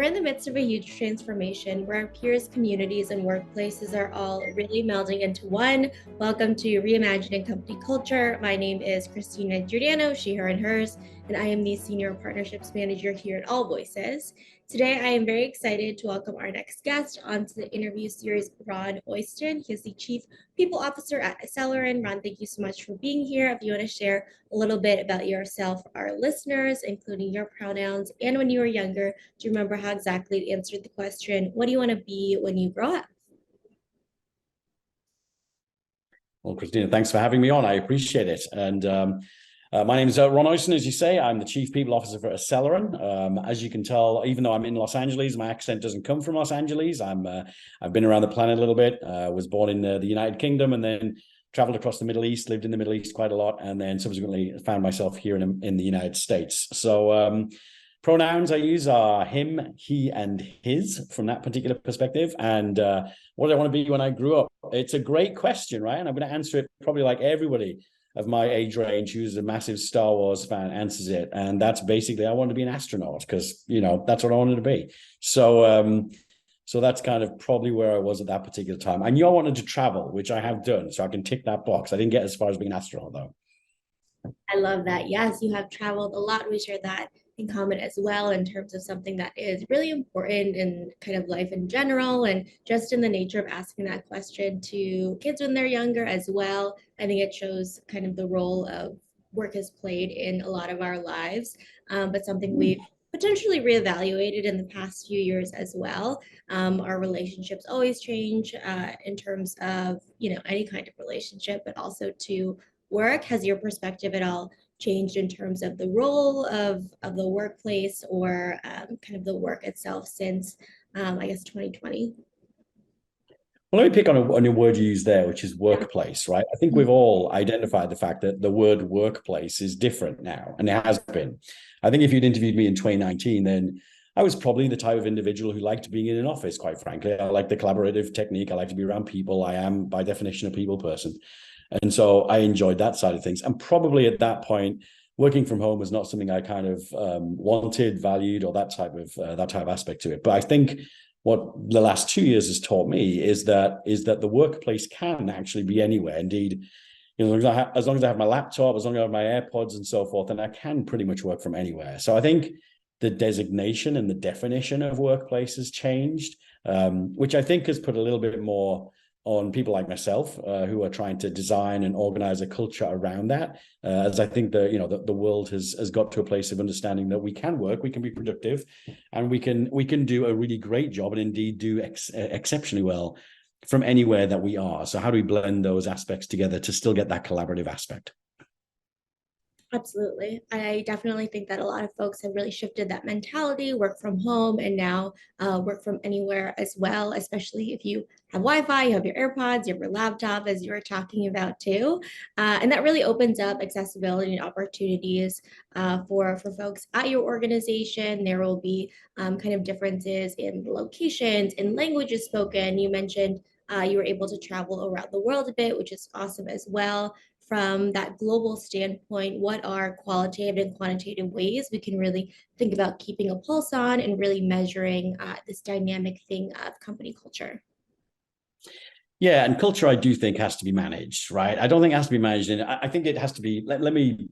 We're in the midst of a huge transformation where our peers, communities, and workplaces are all really melding into one. Welcome to Reimagining Company Culture. My name is Christina Giordano, she, her, and hers, and I am the Senior Partnerships Manager here at AllVoices. Today, I am very excited to welcome our next guest onto the interview series, Ron Oyston. He is the Chief People Officer at Acelyrin. Ron, thank you so much for being here. If you want to share a little bit about yourself for our listeners, including your pronouns, and when you were younger, do you remember how exactly it answered the question, what do you want to be when you grow up? Well, Christina, thanks for having me on. I appreciate it. And my name is Ron Oyston, as you say. I'm the Chief People Officer for Acelyrin. As you can tell, even though I'm in Los Angeles, my accent doesn't come from Los Angeles. I've been around the planet a little bit. Was born in the United Kingdom and then traveled across the Middle East, lived in the Middle East quite a lot, and then subsequently found myself here in the United States. So pronouns I use are him, he, and his from that particular perspective. And what do I want to be when I grew up? It's a great question, right? And I'm going to answer it probably like everybody of my age range who's a massive Star Wars fan answers it. And that's basically, I wanted to be an astronaut because, that's what I wanted to be. So that's kind of probably where I was at that particular time. I knew I wanted to travel, which I have done. So I can tick that box. I didn't get as far as being an astronaut, though. I love that. Yes, you have traveled a lot. We share that in common as well in terms of something that is really important in kind of life in general and just in the nature of asking that question to kids when they're younger as well. I think it shows kind of the role of work has played in a lot of our lives, but something we've potentially reevaluated in the past few years as well. Our relationships always change in terms of, any kind of relationship, but also to work. Has your perspective at all changed in terms of the role of the workplace or kind of the work itself since, I guess, 2020? Well, let me pick on a word you used there, which is workplace, right? I think we've all identified the fact that the word workplace is different now, and it has been. I think if you'd interviewed me in 2019, then I was probably the type of individual who liked being in an office, quite frankly. I like the collaborative technique. I like to be around people. I am, by definition, a people person. And so I enjoyed that side of things. And probably at that point, working from home was not something I kind of wanted, valued, or that type of aspect to it. But I think what the last 2 years has taught me is that the workplace can actually be anywhere. Indeed, as long as I have my laptop, as long as I have my AirPods and so forth, then I can pretty much work from anywhere. So I think the designation and the definition of workplace has changed, which I think has put a little bit more on people like myself who are trying to design and organize a culture around that. As I think the world has got to a place of understanding that we can work, we can be productive, and we can do a really great job and indeed do exceptionally well from anywhere that we are. So how do we blend those aspects together to still get that collaborative aspect? Absolutely. I definitely think that a lot of folks have really shifted that mentality, work from home, and now work from anywhere as well, especially if you have Wi-Fi, you have your AirPods, you have your laptop, as you were talking about too. And that really opens up accessibility and opportunities for folks at your organization. There will be kind of differences in locations, in languages spoken. You mentioned you were able to travel around the world a bit, which is awesome as well. From that global standpoint, what are qualitative and quantitative ways we can really think about keeping a pulse on and really measuring this dynamic thing of company culture? Yeah, and culture, I do think, has to be managed, right? I don't think it has to be managed. And I think it has to be, let me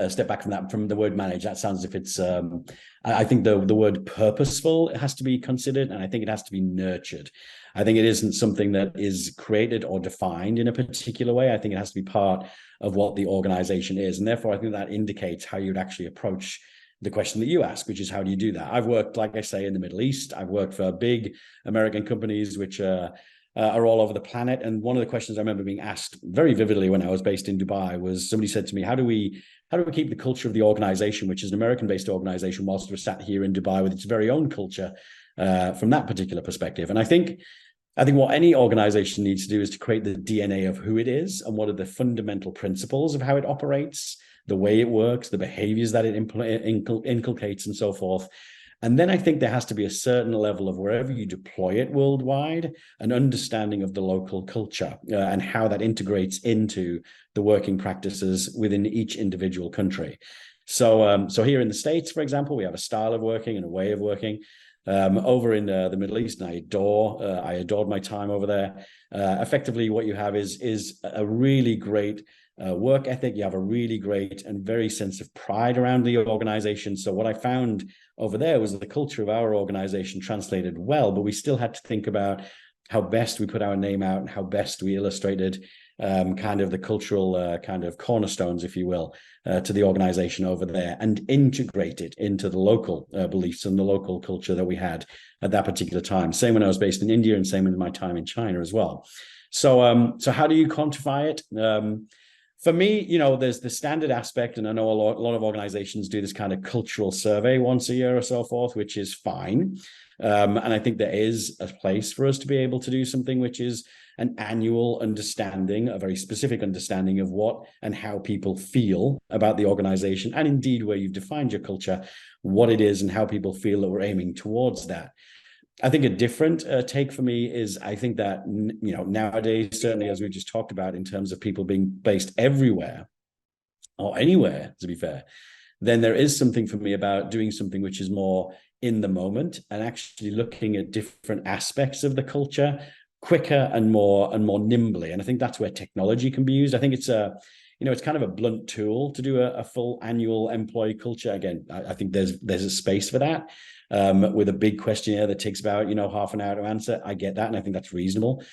step back from the word manage. That sounds as if it's, I think the word purposeful, it has to be considered, and I think it has to be nurtured. I think it isn't something that is created or defined in a particular way. I think it has to be part of what the organization is. And therefore, I think that indicates how you'd actually approach the question that you ask, which is how do you do that? I've worked, like I say, in the Middle East. I've worked for big American companies, which are all over the planet. And one of the questions I remember being asked very vividly when I was based in Dubai was somebody said to me, how do we keep the culture of the organization, which is an American-based organization, whilst we're sat here in Dubai with its very own culture from that particular perspective? And I think what any organization needs to do is to create the DNA of who it is and what are the fundamental principles of how it operates, the way it works, the behaviors that it inculcates, and so forth. And then I think there has to be a certain level of wherever you deploy it worldwide, an understanding of the local culture and how that integrates into the working practices within each individual country. So here in the States, for example, we have a style of working and a way of working. Over in the Middle East, and I adored my time over there. Effectively, what you have is a really great work ethic. You have a really great and very sense of pride around the organization. So what I found over there was that the culture of our organization translated well, but we still had to think about how best we put our name out and how best we illustrated kind of the cultural kind of cornerstones, if you will, to the organization over there, and integrate it into the local beliefs and the local culture that we had at that particular time. Same when I was based in India, and same in my time in China as well. So how do you quantify it? For me, there's the standard aspect, and I know a lot of organizations do this kind of cultural survey once a year or so forth, which is fine. And I think there is a place for us to be able to do something which is an annual understanding, a very specific understanding of what and how people feel about the organization, and indeed where you've defined your culture, what it is and how people feel that we're aiming towards that. I think a different take for me is, I think that, nowadays, certainly as we just talked about, in terms of people being based everywhere or anywhere, to be fair, then there is something for me about doing something which is more in the moment and actually looking at different aspects of the culture quicker and more nimbly. And I think that's where technology can be used. I think it's it's kind of a blunt tool to do a full annual employee culture. Again, I think there's a space for that. With a big questionnaire that takes about, half an hour to answer. I get that. And I think that's reasonable.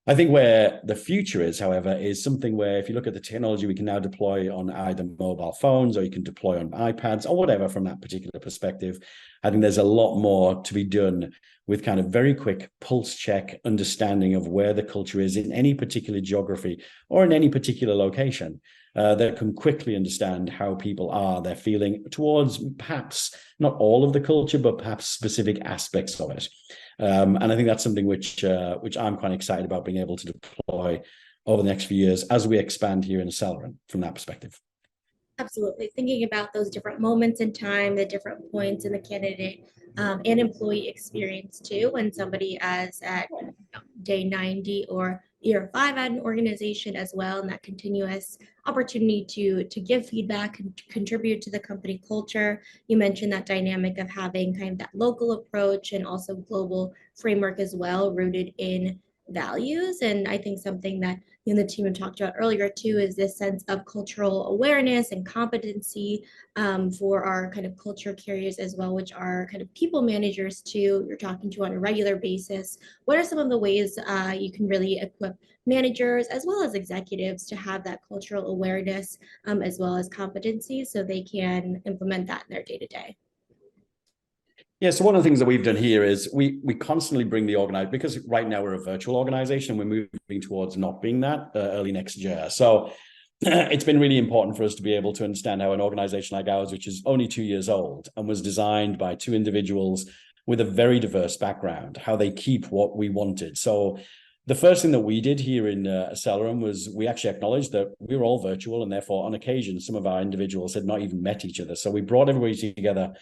I think where the future is, however, is something where if you look at the technology we can now deploy on either mobile phones, or you can deploy on iPads or whatever from that particular perspective. I think there's a lot more to be done with kind of very quick pulse check understanding of where the culture is in any particular geography or in any particular location. That can quickly understand how people are, they're feeling towards perhaps not all of the culture, but perhaps specific aspects of it. And I think that's something which I'm quite excited about being able to deploy over the next few years as we expand here in Acelyrin from that perspective. Absolutely. Thinking about those different moments in time, the different points in the candidate and employee experience too, when somebody is at day 90 or year 5 at an organization as well, and that continuous opportunity to give feedback and contribute to the company culture. You mentioned that dynamic of having kind of that local approach and also global framework as well, rooted in values. And I think something that you and the team have talked about earlier too is this sense of cultural awareness and competency for our kind of culture carriers as well, which are kind of people managers too, you're talking to on a regular basis. What are some of the ways you can really equip managers as well as executives to have that cultural awareness as well as competency so they can implement that in their day-to-day? Yeah, so one of the things that we've done here is we constantly bring the organization, because right now we're a virtual organization, we're moving towards not being that early next year. So it's been really important for us to be able to understand how an organization like ours, which is only 2 years old and was designed by 2 individuals with a very diverse background, how they keep what we wanted. So the first thing that we did here in Acelyrin was we actually acknowledged that we were all virtual, and therefore on occasion some of our individuals had not even met each other. So we brought everybody together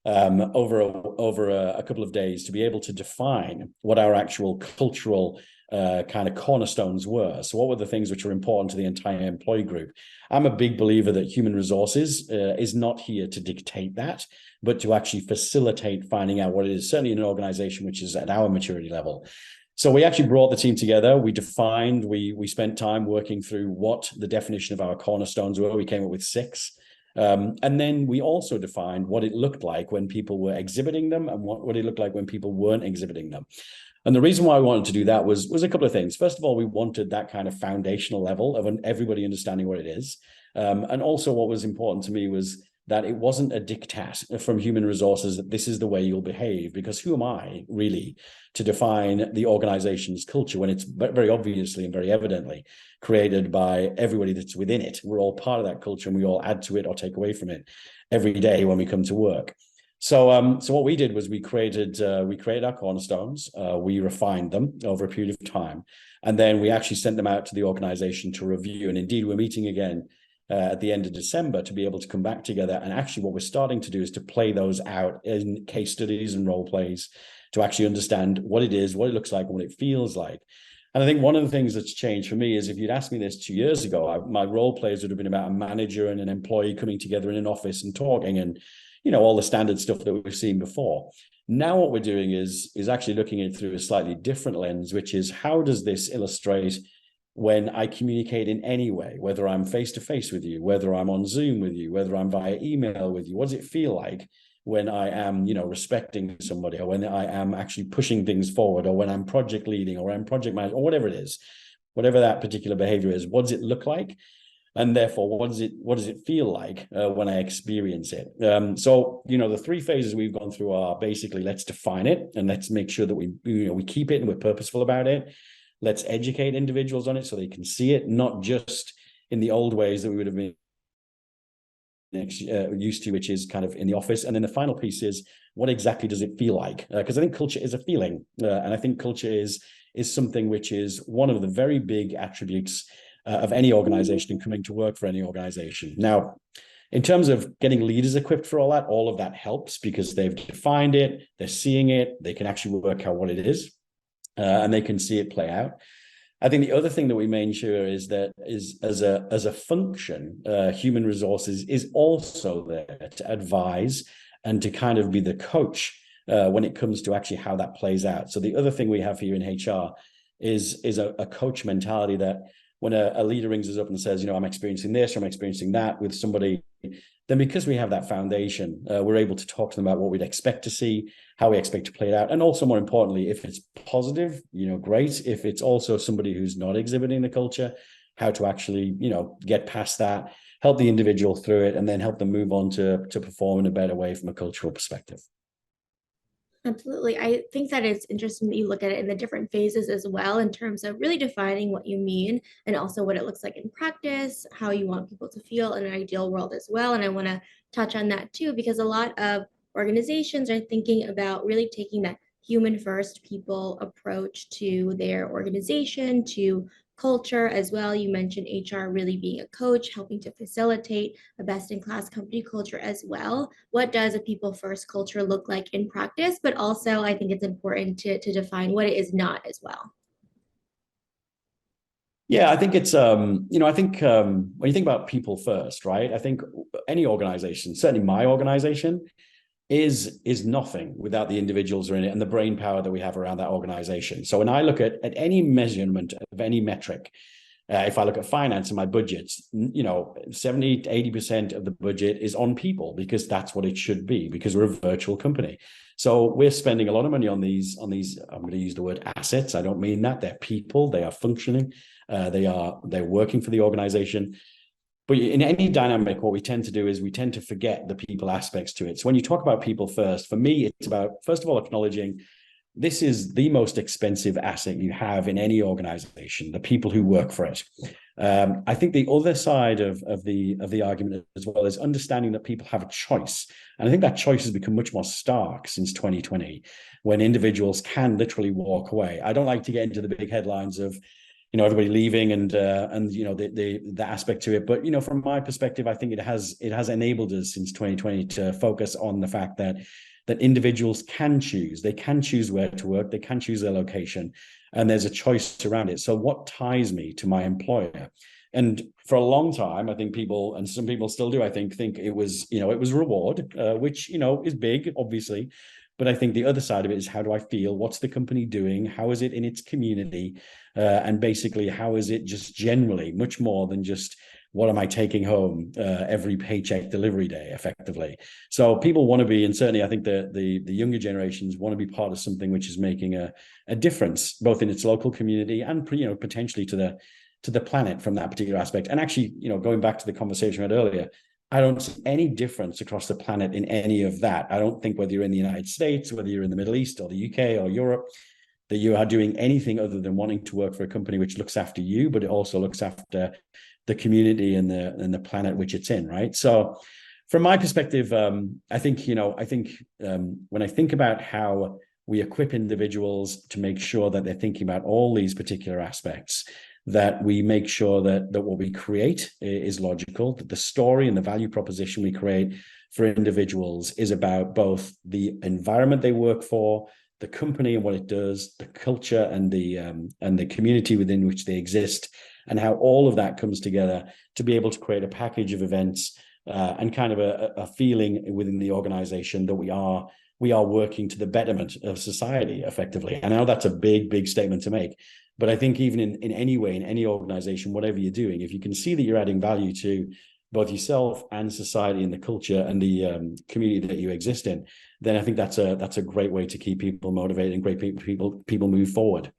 over a couple of days to be able to define what our actual cultural kind of cornerstones were. So what were the things which are important to the entire employee group? I'm a big believer that human resources is not here to dictate that, but to actually facilitate finding out what it is, certainly in an organization which is at our maturity level. So we actually brought the team together. We defined, we spent time working through what the definition of our cornerstones were. We came up with 6. And then we also defined what it looked like when people were exhibiting them and what it looked like when people weren't exhibiting them. And the reason why we wanted to do that was a couple of things. First of all, we wanted that kind of foundational level of everybody understanding what it is. And also what was important to me was that it wasn't a diktat from human resources that this is the way you'll behave, because who am I really to define the organization's culture when it's very obviously and very evidently created by everybody that's within it. We're all part of that culture, and we all add to it or take away from it every day when we come to work. So what we did was we created our cornerstones, we refined them over a period of time, and then we actually sent them out to the organization to review. And indeed, we're meeting again at the end of December to be able to come back together. And actually what we're starting to do is to play those out in case studies and role plays to actually understand what it is, what it looks like, and what it feels like. And I think one of the things that's changed for me is if you'd asked me this 2 years ago, my role plays would have been about a manager and an employee coming together in an office and talking and, all the standard stuff that we've seen before. Now what we're doing is actually looking at it through a slightly different lens, which is how does this illustrate when I communicate in any way, whether I'm face to face with you, whether I'm on Zoom with you, whether I'm via email with you, what does it feel like when I am, respecting somebody, or when I am actually pushing things forward, or when I'm project leading, or I'm project manager, or whatever it is, whatever that particular behavior is, what does it look like? And therefore, what does it feel like when I experience it? So, the three phases we've gone through are basically, let's define it and let's make sure that we keep it and we're purposeful about it. Let's educate individuals on it so they can see it, not just in the old ways that we would have been used to, which is kind of in the office. And then the final piece is, what exactly does it feel like? Because I think culture is a feeling, and I think culture is something which is one of the very big attributes of any organization and coming to work for any organization. Now, in terms of getting leaders equipped for all of that helps because they've defined it, they're seeing it, they can actually work out what it is, and they can see it play out. I think the other thing that we make sure is that as a function, human resources is also there to advise and to kind of be the coach when it comes to actually how that plays out. So the other thing we have here in HR is a coach mentality that when a leader rings us up and says, I'm experiencing this, or I'm experiencing that with somebody, then because we have that foundation, we're able to talk to them about what we'd expect to see, how we expect to play it out. And also, more importantly, if it's positive, great. If it's also somebody who's not exhibiting the culture, how to actually, get past that, help the individual through it, and then help them move on to perform in a better way from a cultural perspective. Absolutely. I think that it's interesting that you look at it in the different phases as well, in terms of really defining what you mean and also what it looks like in practice, how you want people to feel in an ideal world as well. And I want to touch on that too, because a lot of organizations are thinking about really taking that human first people approach to their organization, to culture as well. You mentioned HR really being a coach, helping to facilitate a best in class company culture as well. What does a people first culture look like in practice? But also, I think it's important to define what it is not as well. Yeah, I think it's when you think about people first, right? I think any organization, certainly my organization, is nothing without the individuals who are in it and the brain power that we have around that organization. So when I look at any measurement of any metric, if I look at finance and my budgets, 70 to 80% of the budget is on people because that's what it should be, because we're a virtual company. So we're spending a lot of money on these, I'm going to use the word assets. I don't mean that. They're people, they are functioning, they're working for the organization. But in any dynamic, what we tend to do is we tend to forget the people aspects to it. So when you talk about people first, for me, it's about, first of all, acknowledging this is the most expensive asset you have in any organization, the people who work for it. I think the other side of the argument as well is understanding that people have a choice. And I think that choice has become much more stark since 2020, when individuals can literally walk away. I don't like to get into the big headlines of everybody leaving and the aspect to it. But from my perspective, I think it has enabled us since 2020 to focus on the fact that individuals can choose. They can choose where to work. They can choose their location, and there's a choice around it. So what ties me to my employer? And for a long time, I think people, and some people still do, I think it was reward, which is big, obviously. But I think the other side of it is, how do I feel? What's the company doing? How is it in its community? And basically, how is it just generally, much more than just what am I taking home every paycheck delivery day, effectively. So people want to be, and certainly I think the younger generations want to be part of something which is making a difference, both in its local community and potentially to the planet from that particular aspect. And actually, going back to the conversation we had earlier, I don't see any difference across the planet in any of that. I don't think whether you're in the United States, whether you're in the Middle East or the UK or Europe, that you are doing anything other than wanting to work for a company which looks after you, but it also looks after the community and the planet which it's in, right? So from my perspective, I think when I think about how we equip individuals to make sure that they're thinking about all these particular aspects, that we make sure that what we create is logical, that the story and the value proposition we create for individuals is about both the environment they work for, the company and what it does, the culture and the community within which they exist, and how all of that comes together to be able to create a package of events and kind of a feeling within the organization that we are working to the betterment of society effectively. I know that's a big statement to make, but I think even in any way, in any organization, whatever you're doing, if you can see that you're adding value to both yourself and society and the culture and the community that you exist in, then I think that's a great way to keep people motivated and great people move forward.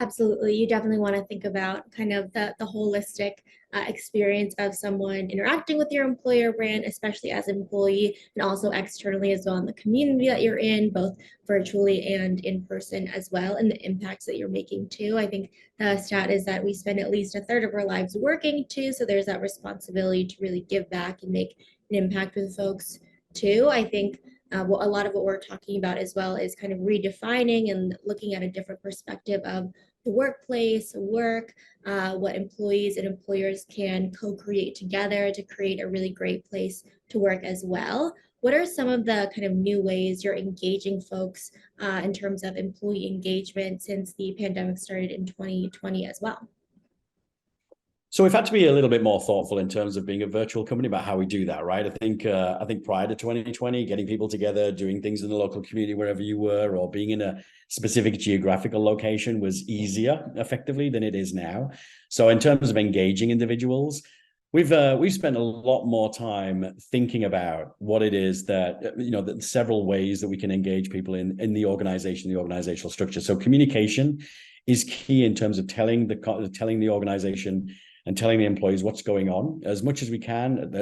Absolutely. You definitely want to think about kind of the holistic experience of someone interacting with your employer brand, especially as an employee, and also externally as well in the community that you're in, both virtually and in person as well, and the impacts that you're making too. I think the stat is that we spend at least a third of our lives working too, so there's that responsibility to really give back and make an impact with folks too. I think a lot of what we're talking about as well is kind of redefining and looking at a different perspective of the workplace, work, what employees and employers can co-create together to create a really great place to work as well. What are some of the kind of new ways you're engaging folks in terms of employee engagement since the pandemic started in 2020 as well? So we've had to be a little bit more thoughtful in terms of being a virtual company about how we do that, right? I think prior to 2020, getting people together, doing things in the local community wherever you were, or being in a specific geographical location was easier effectively than it is now. So in terms of engaging individuals, we've spent a lot more time thinking about what it is that the several ways that we can engage people in the organization, the organizational structure. So communication is key in terms of telling the organization and telling the employees what's going on as much as we can,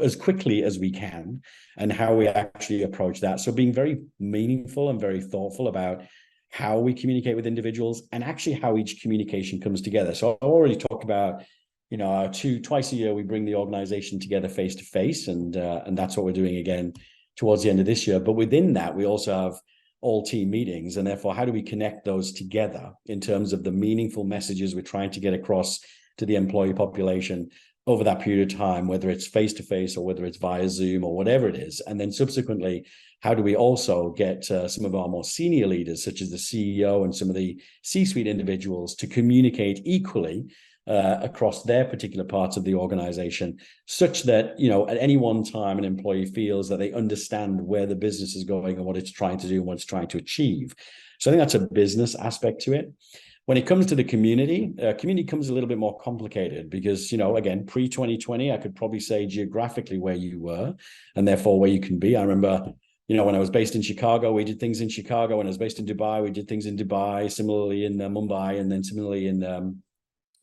as quickly as we can, and how we actually approach that. So being very meaningful and very thoughtful about how we communicate with individuals and actually how each communication comes together. So I already talked about, twice a year we bring the organization together face to face, and that's what we're doing again towards the end of this year. But within that, we also have all team meetings, and therefore, how do we connect those together in terms of the meaningful messages we're trying to get across to the employee population over that period of time, whether it's face-to-face or whether it's via Zoom or whatever it is. And then subsequently, how do we also get some of our more senior leaders, such as the CEO and some of the C-suite individuals, to communicate equally across their particular parts of the organization, such that, at any one time, an employee feels that they understand where the business is going and what it's trying to do and what it's trying to achieve. So I think that's a business aspect to it. When it comes to the community, community comes a little bit more complicated because, again, pre-2020, I could probably say geographically where you were and therefore where you can be. I remember, when I was based in Chicago, we did things in Chicago. When I was based in Dubai, we did things in Dubai, similarly in Mumbai, and then similarly in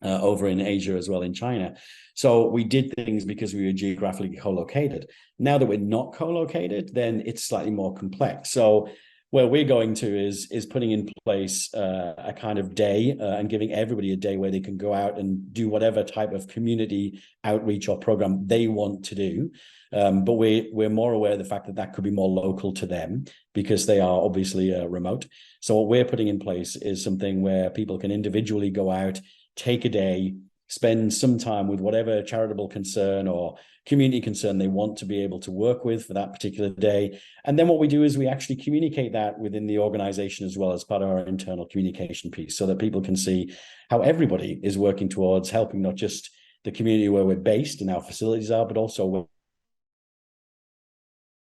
over in Asia as well, in China. So we did things because we were geographically co-located. Now that we're not co-located, then it's slightly more complex. So where we're going to is putting in place a kind of day and giving everybody a day where they can go out and do whatever type of community outreach or program they want to do. But we're more aware of the fact that that could be more local to them because they are obviously remote. So what we're putting in place is something where people can individually go out, take a day, spend some time with whatever charitable concern or community concern they want to be able to work with for that particular day. And then what we do is we actually communicate that within the organization as well as part of our internal communication piece so that people can see how everybody is working towards helping not just the community where we're based and our facilities are, but also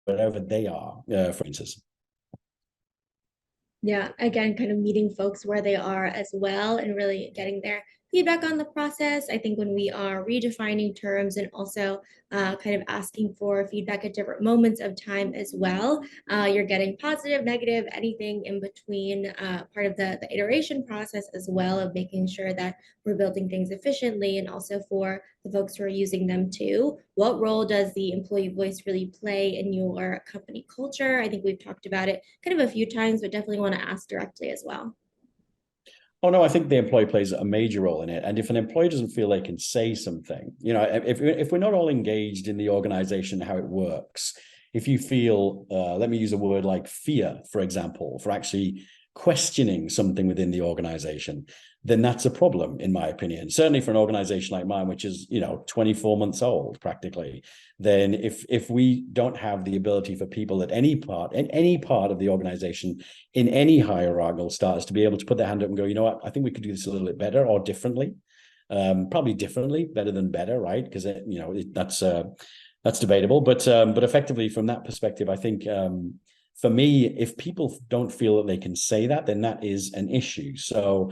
wherever they are, for instance. Yeah, again, kind of meeting folks where they are as well and really getting their feedback on the process. I think when we are redefining terms and also kind of asking for feedback at different moments of time as well, you're getting positive, negative, anything in between, part of the iteration process as well of making sure that we're building things efficiently and also for the folks who are using them too. What role does the employee voice really play in your company culture? I think we've talked about it kind of a few times, but definitely want to ask directly as well. Oh, no, I think the employee plays a major role in it. And if an employee doesn't feel they can say something, if we're not all engaged in the organization, how it works, if you feel, let me use a word like fear, for example, for actually questioning something within the organization, then that's a problem, in my opinion. Certainly for an organization like mine, which is, 24 months old practically, then if we don't have the ability for people at any part of the organization in any hierarchical status to be able to put their hand up and go, you know what, I think we could do this a little bit better or differently. Probably differently, better than better, right? Because that's debatable, but effectively from that perspective, I think for me, if people don't feel that they can say that, then that is an issue. So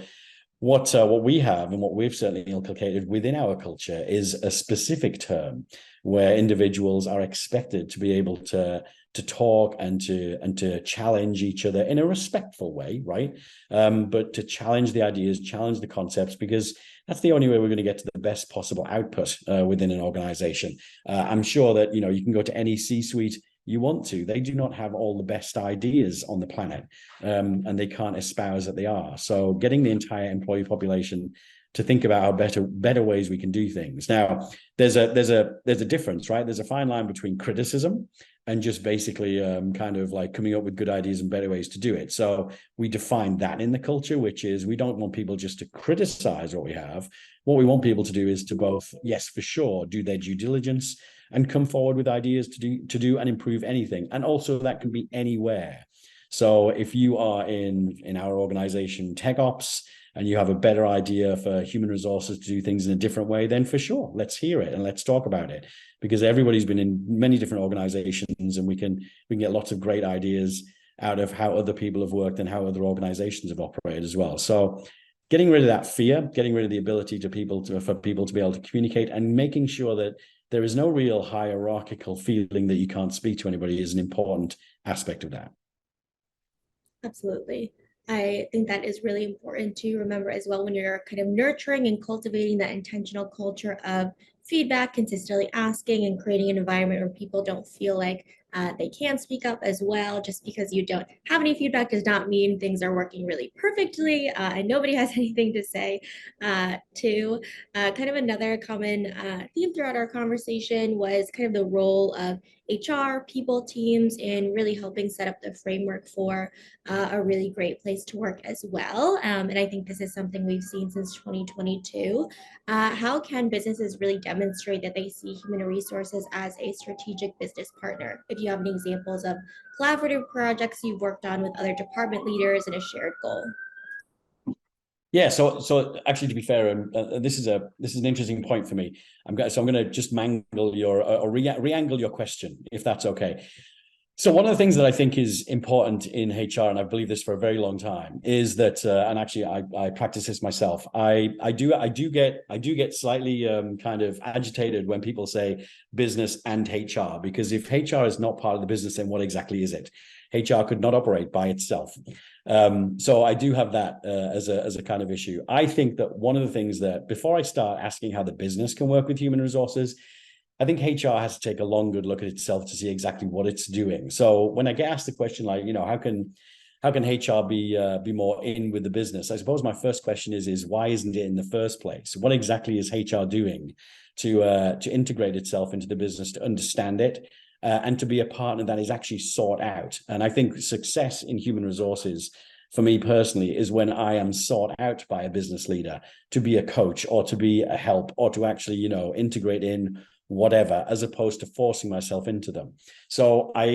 what we have and what we've certainly inculcated within our culture is a specific term where individuals are expected to be able to talk and to challenge each other in a respectful way, right? But to challenge the ideas, challenge the concepts, because that's the only way we're going to get to the best possible output within an organization. I'm sure that you can go to any C-suite you want to. They do not have all the best ideas on the planet, and they can't espouse that they are. So getting the entire employee population to think about how better ways we can do things. Now, there's a difference, right? There's a fine line between criticism and just basically kind of like coming up with good ideas and better ways to do it. So we define that in the culture, which is we don't want people just to criticize what we have. What we want people to do is to both, yes, for sure, do their due diligence and come forward with ideas to do and improve anything. And also that can be anywhere. So if you are in our organization, tech ops, and you have a better idea for human resources to do things in a different way, then for sure, let's hear it and let's talk about it. Because everybody's been in many different organizations, and we can get lots of great ideas out of how other people have worked and how other organizations have operated as well. So getting rid of that fear, getting rid of the ability for people to be able to communicate, and making sure that there is no real hierarchical feeling that you can't speak to anybody is an important aspect of that. Absolutely. I think that is really important to remember as well when you're kind of nurturing and cultivating that intentional culture of feedback, consistently asking and creating an environment where people don't feel like they can speak up as well. Just because you don't have any feedback does not mean things are working really perfectly and nobody has anything to say kind of another common theme throughout our conversation was kind of the role of HR, people teams in really helping set up the framework for a really great place to work as well. And I think this is something we've seen since 2022. How can businesses really demonstrate that they see human resources as a strategic business partner? If you have any examples of collaborative projects you've worked on with other department leaders and a shared goal. Yeah, so actually, to be fair, and this is an interesting point for me. I'm going to just mangle or re-angle your question, if that's okay. So one of the things that I think is important in HR, and I believe this for a very long time, is that, and actually I practice this myself. I do get slightly kind of agitated when people say business and HR, because if HR is not part of the business, then what exactly is it? HR could not operate by itself. So I do have that as a kind of issue. I think that one of the things that, before I start asking how the business can work with human resources, I think HR has to take a long, good look at itself to see exactly what it's doing. So when I get asked the question, like, how can HR be more in with the business? I suppose my first question is why isn't it in the first place? What exactly is HR doing to integrate itself into the business, to understand it, and to be a partner that is actually sought out? And I think success in human resources, for me personally, is when I am sought out by a business leader to be a coach or to be a help or to actually, integrate in whatever, as opposed to forcing myself into them. So I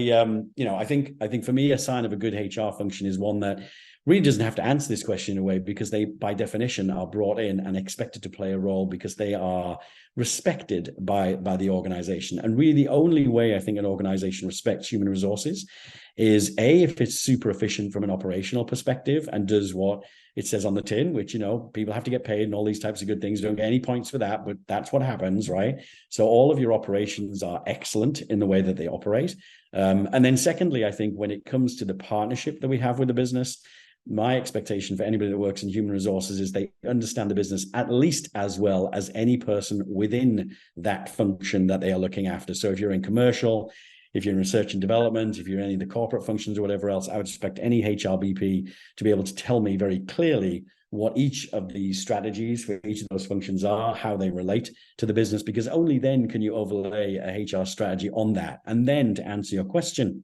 think for me, a sign of a good HR function is one that really doesn't have to answer this question in a way, because they, by definition, are brought in and expected to play a role because they are respected by the organization. And really the only way I think an organization respects human resources is if it's super efficient from an operational perspective and does what it says on the tin, which, people have to get paid and all these types of good things. Don't get any points for that, but that's what happens, right? So all of your operations are excellent in the way that they operate. And then secondly, I think when it comes to the partnership that we have with the business, my expectation for anybody that works in human resources is they understand the business at least as well as any person within that function that they are looking after. So if you're in commercial, if you're in research and development, if you're in any of the corporate functions or whatever else, I would expect any HRBP to be able to tell me very clearly what each of the strategies for each of those functions are, how they relate to the business, because only then can you overlay a HR strategy on that. And then to answer your question,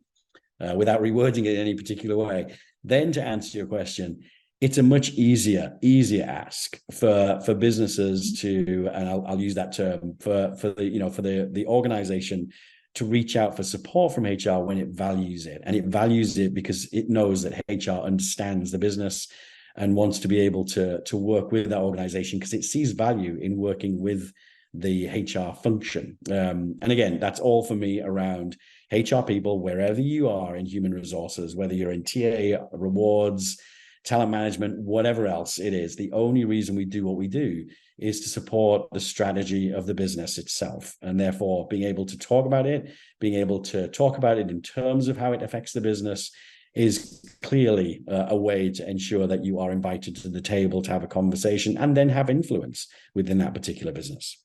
without rewording it in any particular way, then to answer your question, it's a much easier ask for businesses to, and I'll use that term, for the, you know, for the organization to reach out for support from HR when it values it. And it values it because it knows that HR understands the business and wants to be able to work with that organization because it sees value in working with the HR function. And again, that's all for me around HR people, wherever you are in human resources, whether you're in TA, rewards, talent management, whatever else it is. The only reason we do what we do is to support the strategy of the business itself. And therefore, being able to talk about it, being able to talk about it in terms of how it affects the business is clearly a way to ensure that you are invited to the table to have a conversation and then have influence within that particular business.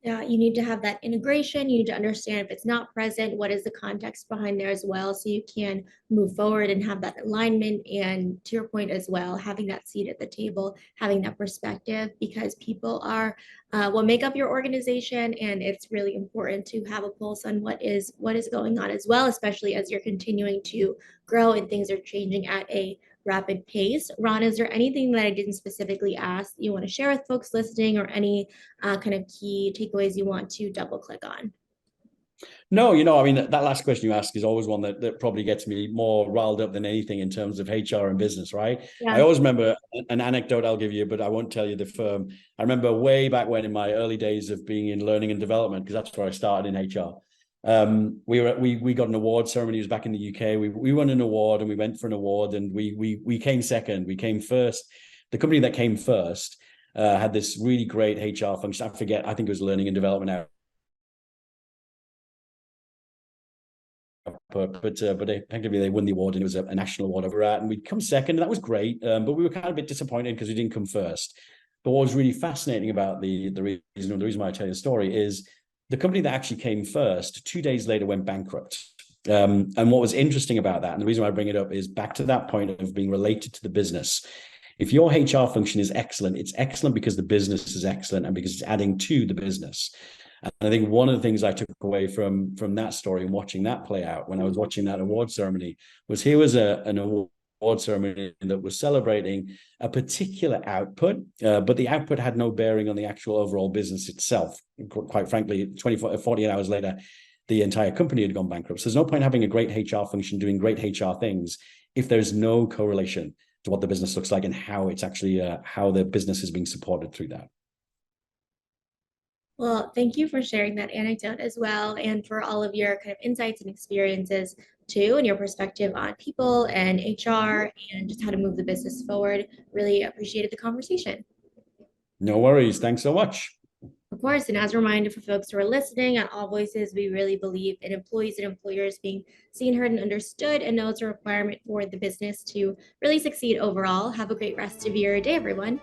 Yeah, you need to have that integration. You need to understand if it's not present, what is the context behind there as well, so you can move forward and have that alignment. And to your point as well, having that seat at the table, having that perspective, because people are what make up your organization, and it's really important to have a pulse on what is going on as well, especially as you're continuing to grow and things are changing at a rapid pace. Ron, is there anything that I didn't specifically ask that you want to share with folks listening, or any kind of key takeaways you want to double click on? No, you know, I mean, that last question you ask is always one that probably gets me more riled up than anything in terms of HR and business, right? I Yeah. always remember an anecdote I'll give you, but I won't tell you the firm. I remember way back when in my early days of being in learning and development, because that's where I started in HR. We got an award ceremony. It was back in the UK. We won an award and we went for an award and we came second. We came first. The company that came first had this really great HR function. I forget. I think it was learning and development but effectively they won the award and it was a national award over at, and we'd come second, and that was great. But we were kind of a bit disappointed because we didn't come first. But what was really fascinating about the reason why I tell you the story is the company that actually came first 2 days later went bankrupt. And what was interesting about that, and the reason why I bring it up, is back to that point of being related to the business. If your HR function is excellent, it's excellent because the business is excellent and because it's adding to the business. And I think one of the things I took away from that story and watching that play out when I was watching that award ceremony was here was an award ceremony that was celebrating a particular output, but the output had no bearing on the actual overall business itself. Quite frankly, 48 hours later, the entire company had gone bankrupt. So there's no point having a great HR function doing great HR things if there's no correlation to what the business looks like and how it's actually how the business is being supported through that. Well, thank you for sharing that anecdote as well, and for all of your kind of insights and experiences too, and your perspective on people and HR and just how to move the business forward. Really appreciated the conversation. No worries. Thanks so much. Of course, and as a reminder for folks who are listening, at AllVoices, we really believe in employees and employers being seen, heard, and understood, and know it's a requirement for the business to really succeed overall. Have a great rest of your day, everyone.